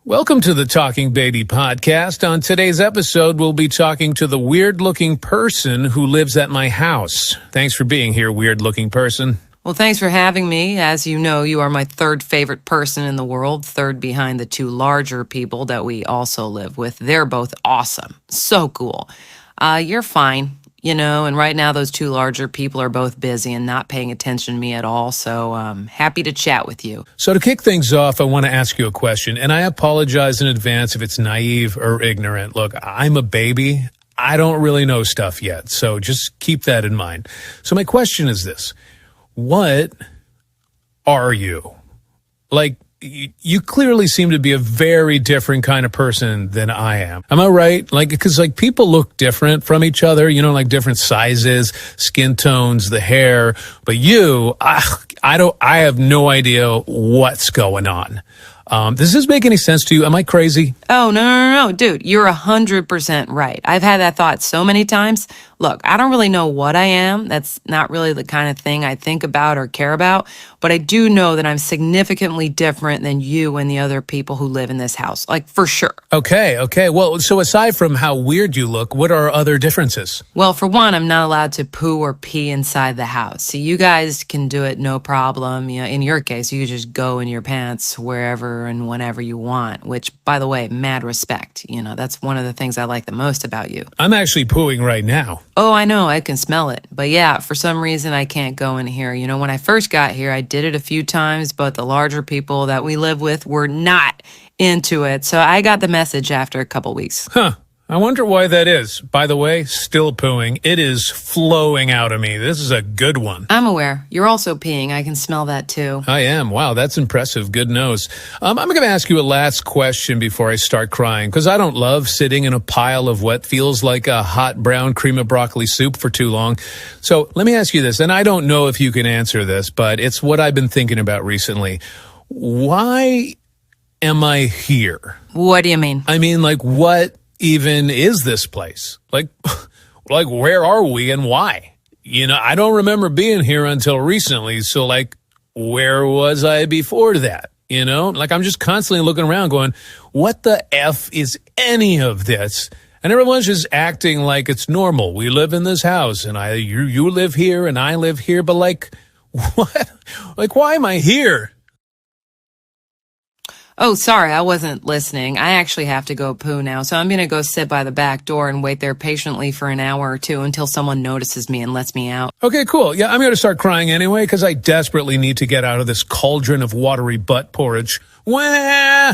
Welcome to the Talking Baby podcast. On today's episode, we'll be talking to the weird-looking person who lives at my house. Thanks for being here, weird-looking person. Well, thanks for having me. As you know, you are my third favorite person in the world, third behind the two larger people that we also live with. They're both awesome. So cool. You're fine, and right now those two larger people are both busy and not paying attention to me at all, so I'm happy to chat with you. So to kick things off, I want to ask you a question, and I apologize in advance if it's naive or ignorant. Look, I'm a baby. I don't really know stuff yet, so just keep that in mind. So my question is this. What are you? Like, you clearly seem to be a very different kind of person than I am. Am I right? Because people look different from each other, like different sizes, skin tones, the hair. But you, I have no idea what's going on. Does this make any sense to you? Am I crazy? Oh, no, dude, you're 100% right. I've had that thought so many times. Look, I don't really know what I am. That's not really the kind of thing I think about or care about, but I do know that I'm significantly different than you and the other people who live in this house, for sure. Okay. Well, so aside from how weird you look, what are other differences? Well, for one, I'm not allowed to poo or pee inside the house. So you guys can do it no problem. In your case, you just go in your pants wherever and whenever you want, which, by the way, mad respect. That's one of the things I like the most about you. I'm actually pooing right now. Oh, I know. I can smell it. But yeah, for some reason, I can't go in here. When I first got here, I did it a few times, but the larger people that we live with were not into it. So I got the message after a couple weeks. Huh. I wonder why that is. By the way, still pooing. It is flowing out of me. This is a good one. I'm aware. You're also peeing. I can smell that too. I am. Wow, that's impressive. Good nose. I'm going to ask you a last question before I start crying, because I don't love sitting in a pile of what feels like a hot brown cream of broccoli soup for too long. So let me ask you this, and I don't know if you can answer this, but it's what I've been thinking about recently. Why am I here? What do you mean? I mean, what even is this place? Where are we and why? I don't remember being here until recently. So where was I before that? I'm just constantly looking around going, what the F is any of this? And everyone's just acting like it's normal. We live in this house and you live here and I live here. But what? Why am I here? Oh, sorry, I wasn't listening. I actually have to go poo now, so I'm going to go sit by the back door and wait there patiently for an hour or two until someone notices me and lets me out. Okay, cool. Yeah, I'm going to start crying anyway because I desperately need to get out of this cauldron of watery butt porridge. Wah!